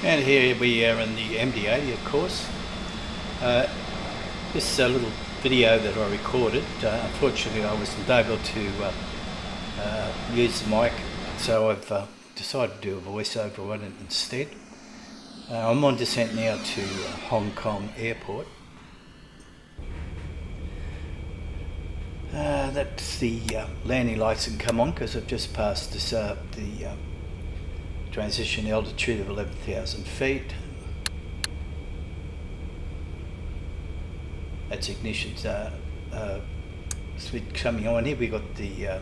And here we are in the MD-80, of course. This is a little video that I recorded. Unfortunately, I wasn't able to use the mic, so I've decided to do a voiceover on it instead. I'm on descent now to Hong Kong Airport. That's the landing lights can come on because I've just passed this, the transition altitude of 11,000 feet. That's ignition switch coming on. Here we got the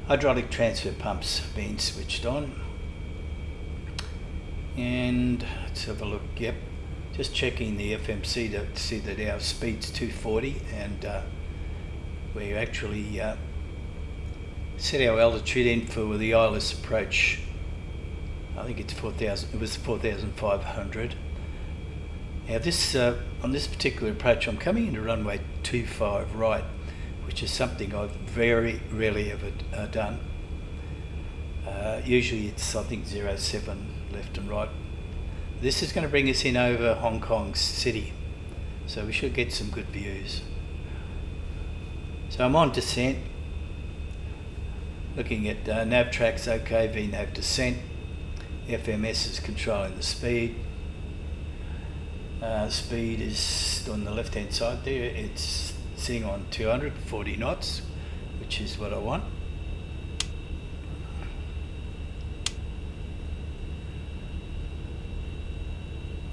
hydraulic transfer pumps being switched on. And let's have a look. Yep, just checking the FMC to see that our speed's 240, and we actually set our altitude in for the ILS approach. I think it's 4,000. It was 4,500. Now this on this particular approach, I'm coming into runway 25 right, which is something I've very rarely ever done. Usually it's I think 07 left and right. This is going to bring us in over Hong Kong City, so we should get some good views. So I'm on descent, looking at nav tracks okay, VNAV descent. FMS is controlling the speed. Speed is on the left hand side there, it's sitting on 240 knots, which is what I want.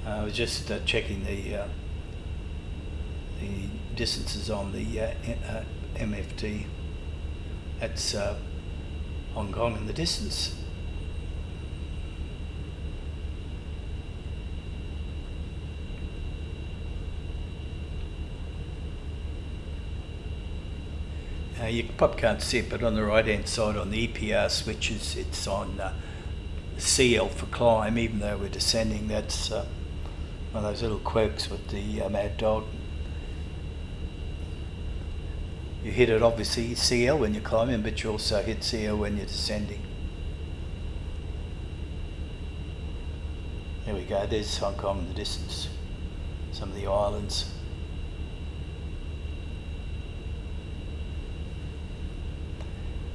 I was just checking the distances on the MFD. That's Hong Kong in the distance. You probably can't see it, but on the right hand side on the EPR switches, it's on CL for climb, even though we're descending. That's one of those little quirks with the Mad Dog. You hit it obviously CL when you're climbing, but you also hit CL when you're descending. There we go, there's Hong Kong in the distance, some of the islands.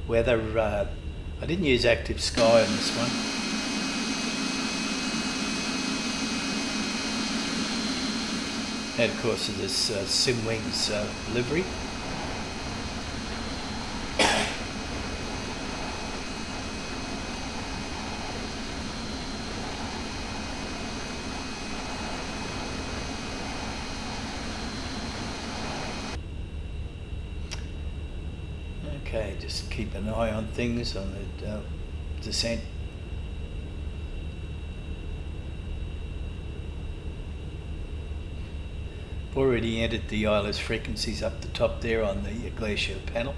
Weather, I didn't use active sky on this one. And of course this Simwings livery. Okay, just keep an eye on things on the descent. I've already entered the ILS frequencies up the top there on the glacier panel.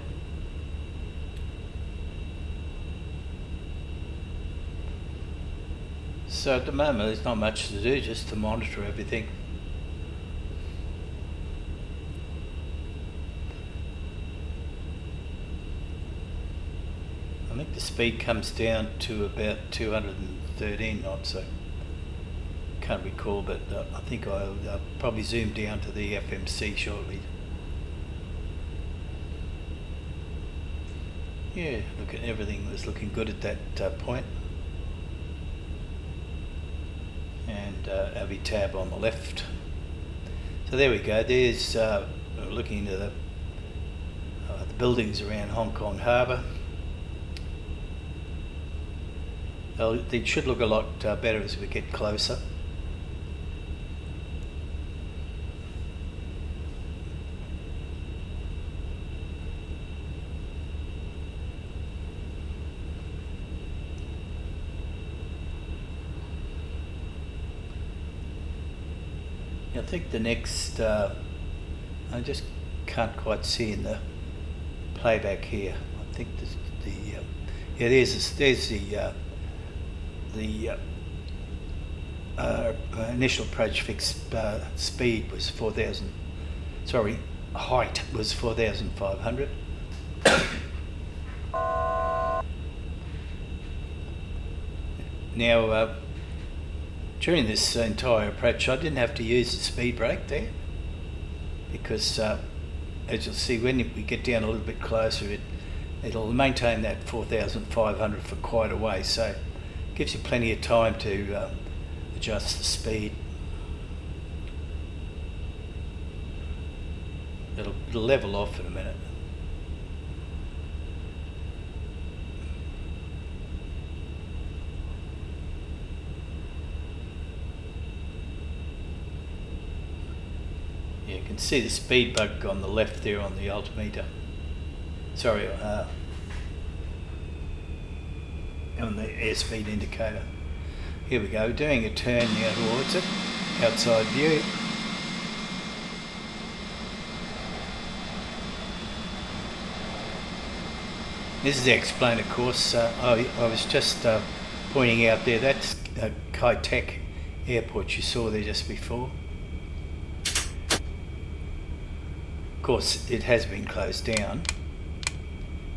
So at the moment there's not much to do, just to monitor everything. I think the speed comes down to about 213 knots, so can't recall, but I think I'll probably zoom down to the FMC shortly. Yeah, look at everything was looking good at that point. And Abbey tab on the left. So there we go, there's looking into the buildings around Hong Kong Harbour. They should look a lot better as we get closer. I think the next, I just can't quite see in the playback here. I think yeah, there's the initial approach fixed speed was 4,000, sorry, height was 4,500. Now During this entire approach I didn't have to use the speed brake there because as you'll see when we get down a little bit closer it'll maintain that 4,500 for quite a way, so it gives you plenty of time to adjust the speed. It'll level off in a minute. Yeah, you can see the speed bug on the left there on the altimeter. Sorry, on the airspeed indicator. Here we go, doing a turn now towards it, outside view. This is the explainer course. I was just pointing out there, that's Kai-Tak airport you saw there just before. Of course, it has been closed down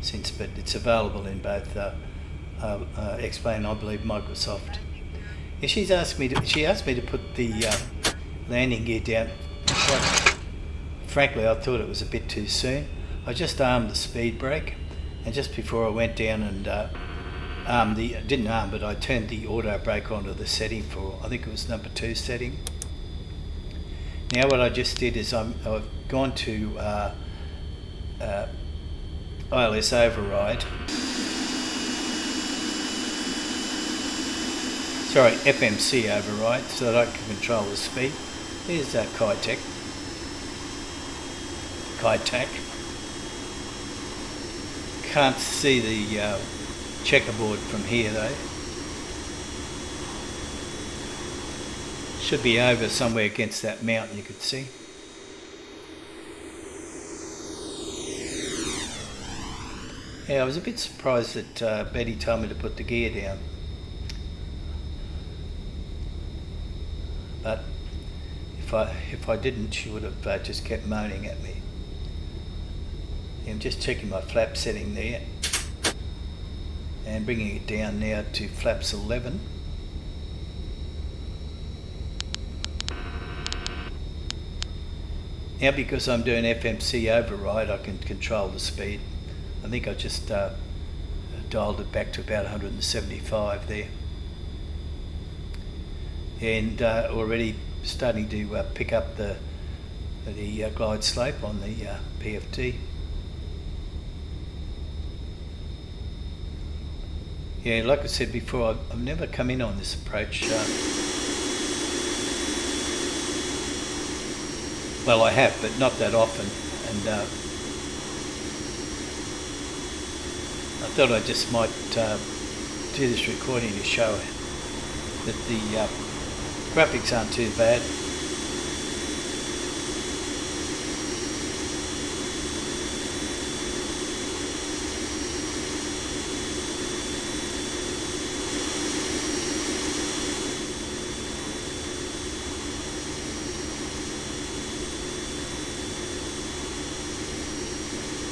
since, but it's available in both Explain, I believe, Microsoft. Yeah, she asked me to put the landing gear down. Frankly, I thought it was a bit too soon. I just armed the speed brake, and just before I went down and didn't arm, but I turned the auto brake onto the setting for, I think it was number 2 setting. Now what I just did is I've gone to ILS override. Sorry, FMC override, so that I can control the speed. There's Kai-Tak. Can't see the checkerboard from here though. Should be over somewhere against that mountain, you could see. Yeah, I was a bit surprised that Betty told me to put the gear down. But if I didn't, she would have just kept moaning at me. Yeah, I'm just checking my flap setting there and bringing it down now to flaps 11. Now because I'm doing FMC override, I can control the speed. I think I just dialed it back to about 175 there. And already starting to pick up the glide slope on the PFD. Yeah, like I said before, I've never come in on this approach. Well, I have, but not that often. And I thought I just might do this recording to show that the graphics aren't too bad.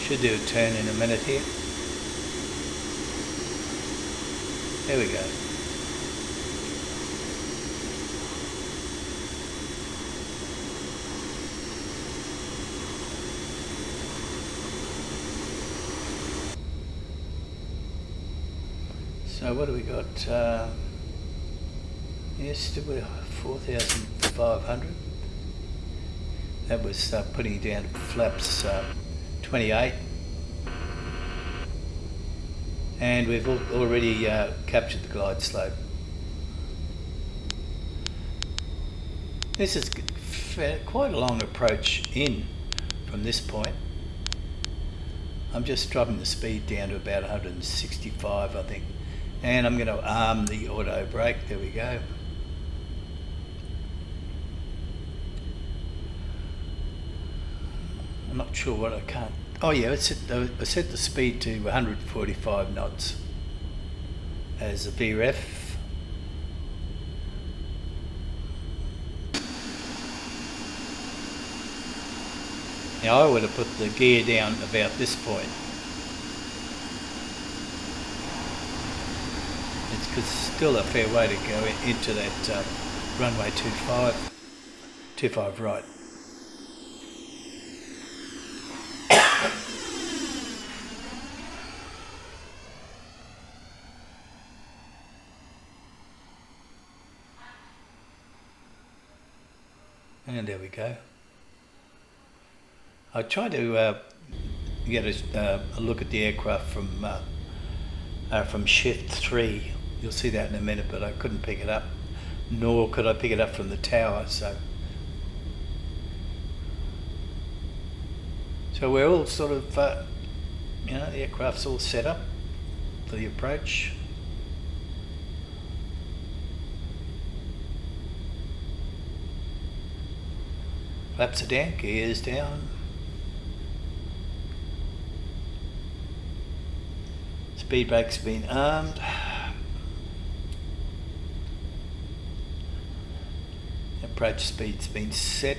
Should do a turn in a minute here. There we go. So what do we got? Yes, still we're 4,500. That was putting down flaps 28, and we've already captured the glide slope. This is quite a long approach in from this point. I'm just dropping the speed down to about 165, I think, and I'm going to arm the auto brake. There we go. I'm not sure what I can't. Oh yeah, I set the speed to 145 knots as a VREF. Now I would have put the gear down about this point. It's still a fair way to go into that runway 25 right. And there we go. I tried to get a look at the aircraft from shift 3. You'll see that in a minute, but I couldn't pick it up, nor could I pick it up from the tower. So we're all sort of, the aircraft's all set up for the approach. Flaps are down, gears down. Speed brakes have been armed. Approach speed's been set.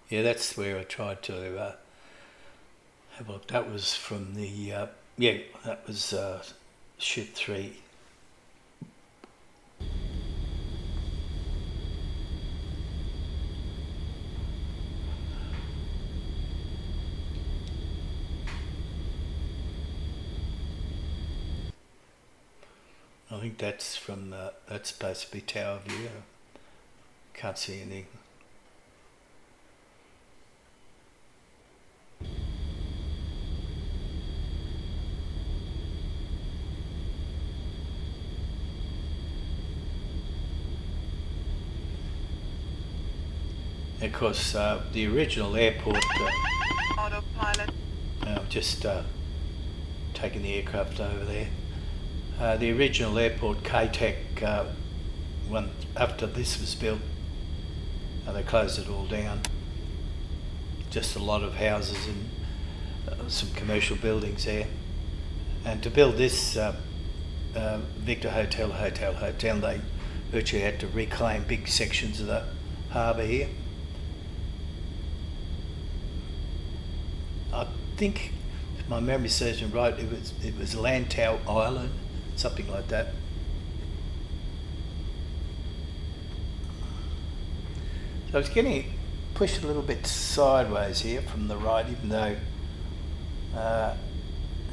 Yeah, that's where I tried to have a look. That was from the, that was shift 3. I think that's from, that's supposed to be tower view. Can't see anything. Of course, the original airport, autopilot. Just taking the aircraft over there. The original airport, KTEC, one after this was built, they closed it all down. Just a lot of houses and some commercial buildings there. And to build this Victor Hotel, they virtually had to reclaim big sections of the harbour here. I think, if my memory serves me right, it was Lantau Island, something like that. So I was getting pushed a little bit sideways here from the right, even though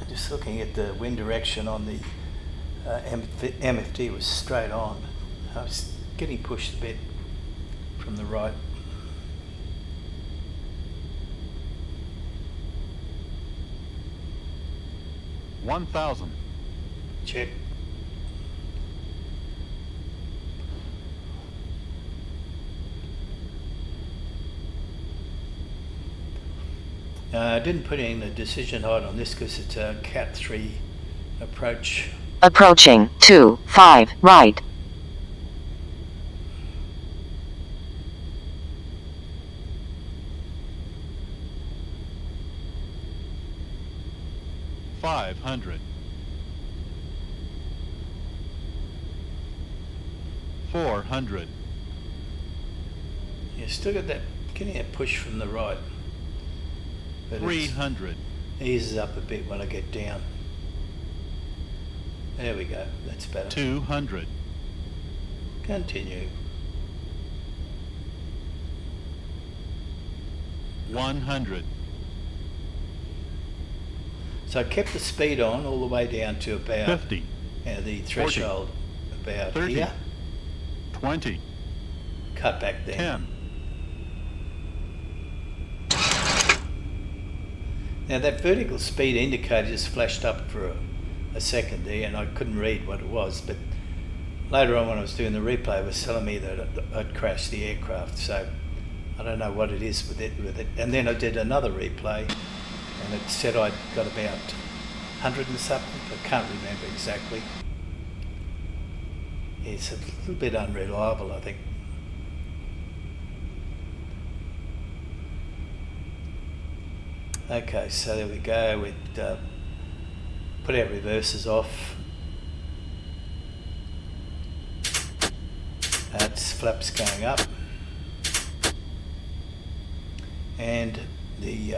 just looking at the wind direction on the MFD was straight on. I was getting pushed a bit from the right. $1,000. Check. I didn't put in a decision height on this because it's a Cat 3 approach. Approaching 25 right. $500. $400. You still got that, getting that push from the right. But $300. it eases up a bit when I get down. There we go, that's better. $200. Continue. $100. So I kept the speed on all the way down to about 50. The threshold 40, about 30, here. 20. Cut back then. 10. Now that vertical speed indicator just flashed up for a second there, and I couldn't read what it was, but later on when I was doing the replay it was telling me that I'd crashed the aircraft, so I don't know what it is with it. And then I did another replay and it said I'd got about 100 and something, I can't remember exactly. It's a little bit unreliable, I think. Okay, so there we go. We'd put our reversers off. That's flaps going up. and the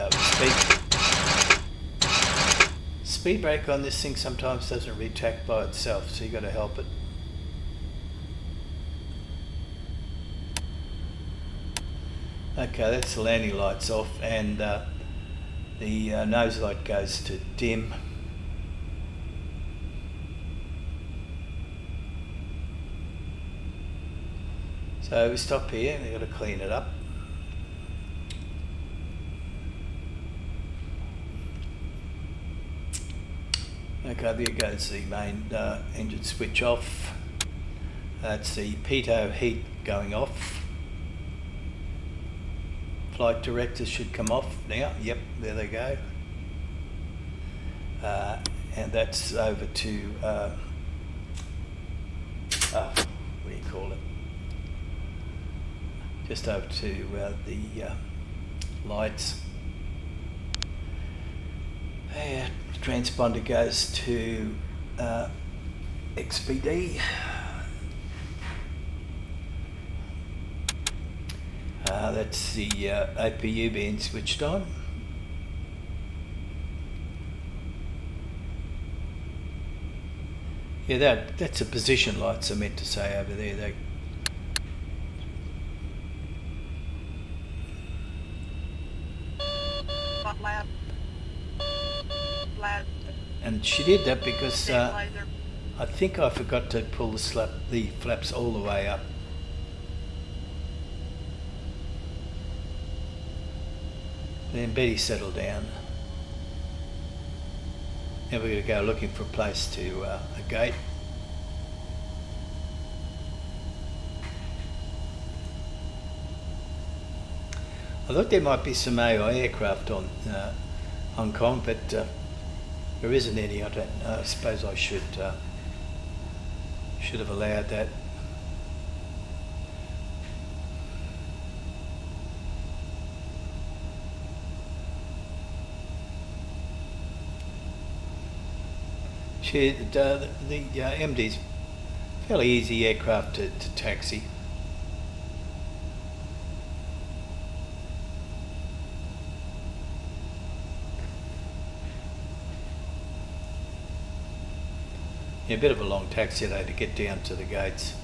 speed brake on this thing sometimes doesn't retract by itself, so you got to help it. Okay, that's the landing lights off, and the nose light goes to dim. So we stop here, we've got to clean it up. Okay, there goes the main engine switch off. That's the pitot heat going off. Flight directors should come off now. Yep, there they go. And that's over to, what do you call it? Just over to the lights. Yeah, transponder goes to XPD. That's the APU being switched on. Yeah, that's a position lights I meant to say over there. They Lab. Lab. and she did that because Stabilizer. I think I forgot to pull the flaps all the way up. Then Betty settled down. Now we're going to go looking for a place to a gate. I thought there might be some AI aircraft on Hong Kong, but there isn't any. I don't know. I suppose I should have allowed that. The MD's fairly easy aircraft to taxi. Yeah, a bit of a long taxi though to get down to the gates.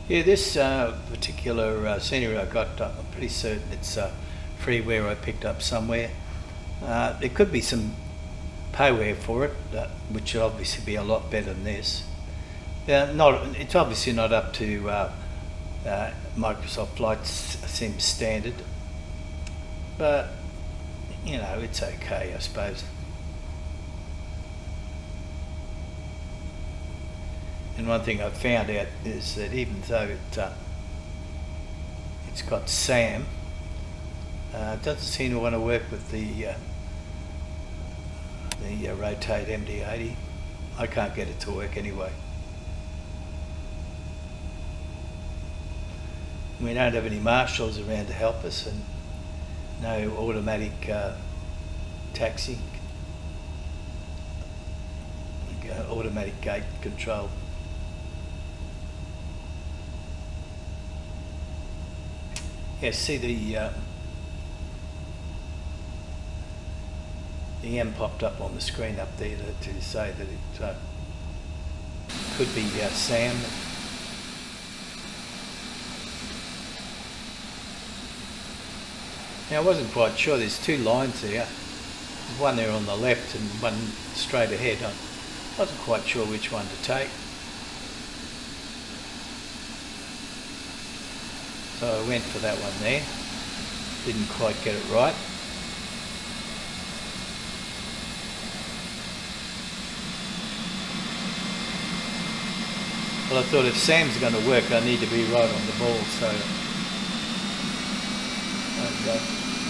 Yeah, this particular scenery I got, I'm pretty certain it's freeware I picked up somewhere. There could be some payware for it, which would obviously be a lot better than this. It's obviously not up to Microsoft Flight Sim standard, but you know, it's okay, I suppose. And one thing I've found out is that even though it's got SAM, it doesn't seem to want to work with the Rotate MD-80. I can't get it to work anyway. We don't have any marshals around to help us, and no automatic taxi, automatic gate control. Yeah, see the M popped up on the screen up there to say that it could be Sam. Now I wasn't quite sure, there's two lines there. There's one there on the left and one straight ahead. I wasn't quite sure which one to take. So I went for that one there. Didn't quite get it right. Well, I thought if Sam's going to work, I need to be right on the ball, so I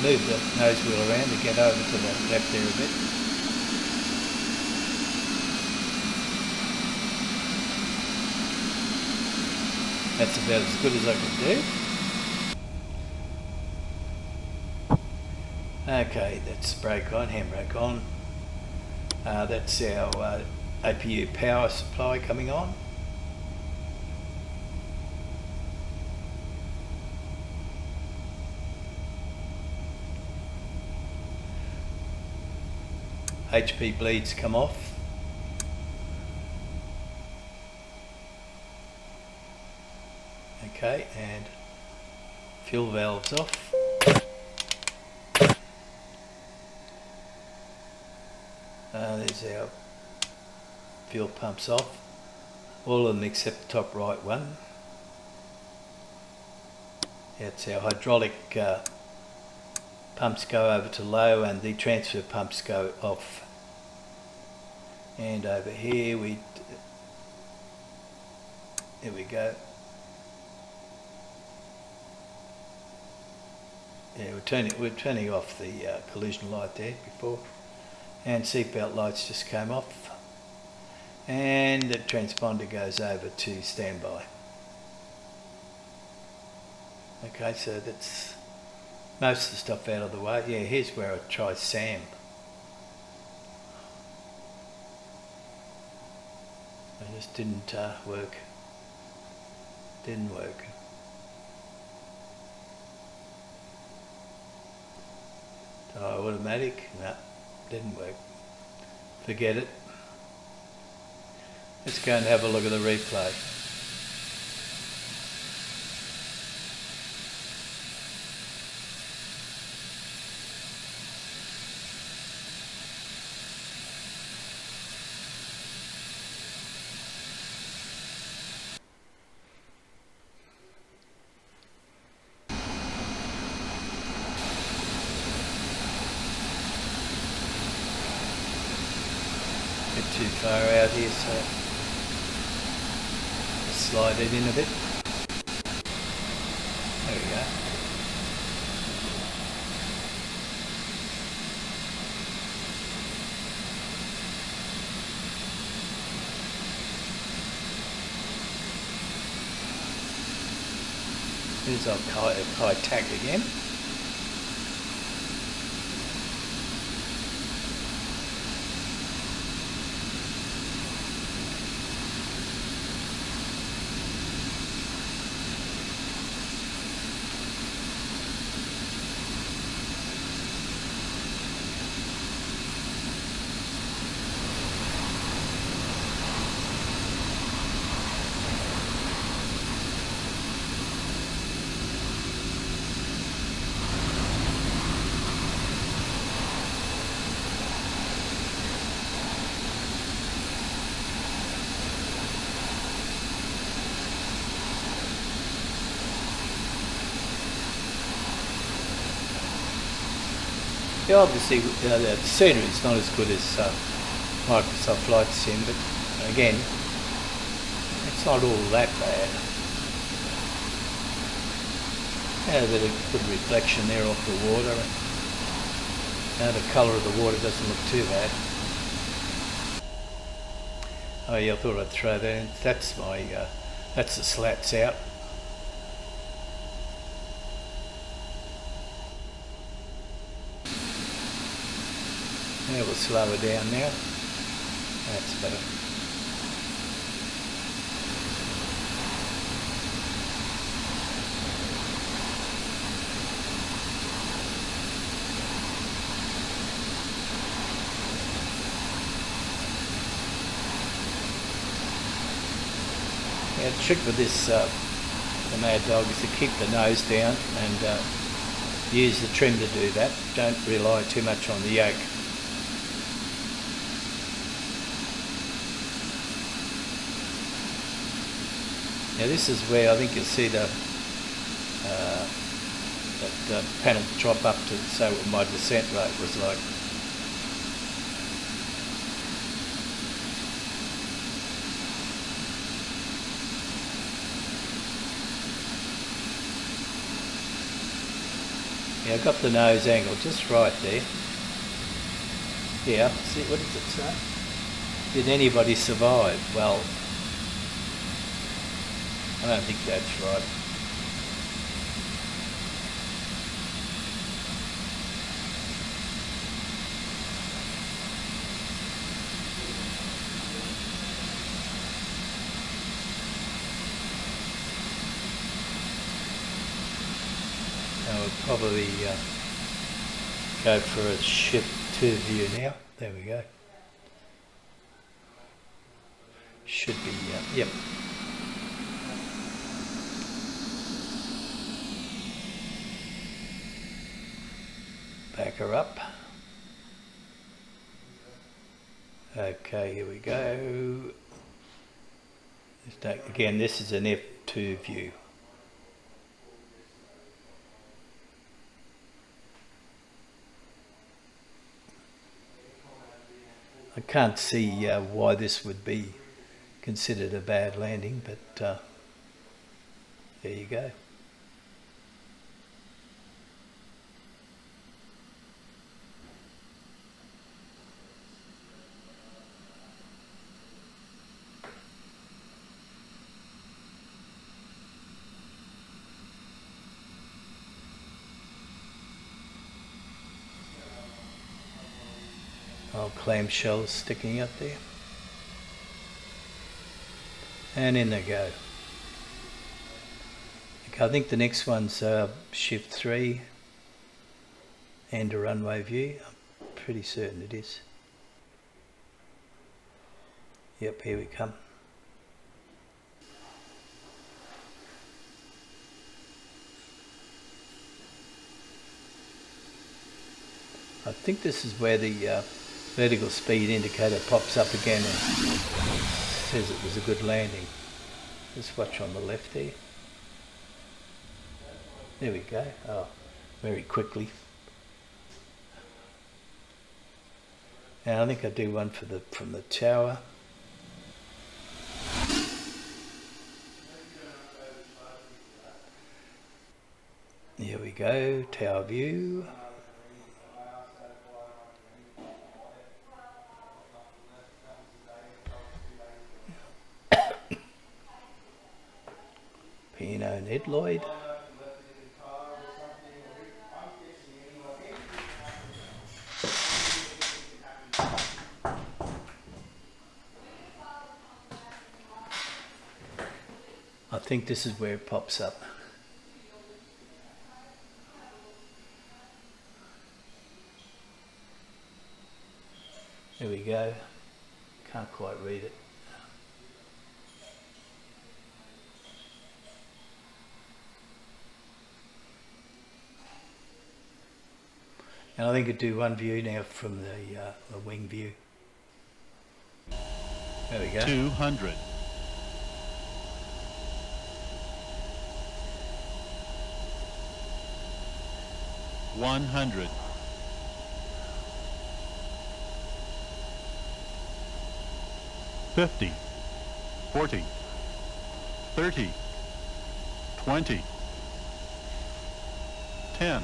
moved the nose wheel around to get over to the left there a bit. That's about as good as I could do. Okay, that's brake on, handbrake on. That's our APU power supply coming on. HP bleeds come off. Okay, and fuel valves off. There's our fuel pumps off. All of them except the top right one. That's our hydraulic pumps go over to low and the transfer pumps go off. And over here there we go. Yeah, we're turning off the collision light there before, and seatbelt lights just came off, and the transponder goes over to standby. Okay, so that's most of the stuff out of the way. Yeah, here's where I try Sam. It just didn't work. Didn't work. Automatic? No, didn't work. Forget it. Let's go and have a look at the replay. Too far out here, so just slide it in a bit. There we go. Here's our high tack again. Yeah, obviously the scenery is not as good as Microsoft Flight Sim, but again, it's not all that bad. Yeah, a bit of good reflection there off the water. Now the colour of the water doesn't look too bad. Oh yeah, I thought I'd throw that in. That's my, that's the slats out. Yeah, we'll slow her down now. That's better. Yeah, the trick with this, the Mad Dog, is to keep the nose down and use the trim to do that. Don't rely too much on the yoke. Now this is where I think you'll see the that panel drop up to say what my descent rate was like. Yeah, I got the nose angle just right there. Yeah, see, what does it say? Did anybody survive? Well, I don't think that's right. I'll probably go for a shift to view now. There we go. Should be, yep. Back her up. Okay, here we go. Again, this is an F2 view. I can't see why this would be considered a bad landing, but there you go. Old clamshells sticking up there. And in they go. Okay, I think the next one's shift 3 and a runway view. I'm pretty certain it is. Yep, here we come. I think this is where the vertical speed indicator pops up again and says it was a good landing. Just watch on the left there. There we go. Oh, very quickly. And I think I do one for from the tower. Here we go, tower view. Pino and Ed Lloyd. I think this is where it pops up. There we go. Can't quite read it. And I think I'd do one view now from the wing view. There we go. 200. 100. 50. 40. 30. 20. 10.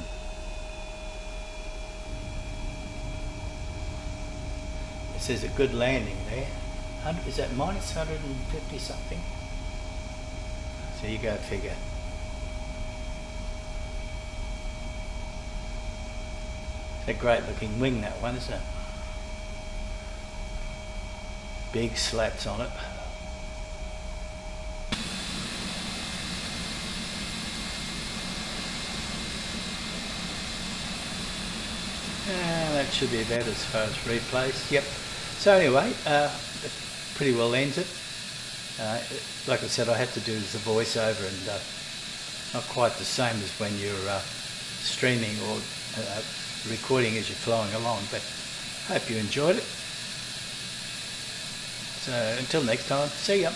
It says a good landing there. Is that minus 150 something? So you go figure. It's a great looking wing, that one, isn't it? Big slats on it. That should be about as far as replays. Yep. So anyway, that pretty well ends it. Like I said, I had to do it as a voiceover, and not quite the same as when you're streaming or recording as you're flowing along, but hope you enjoyed it. So until next time, see ya.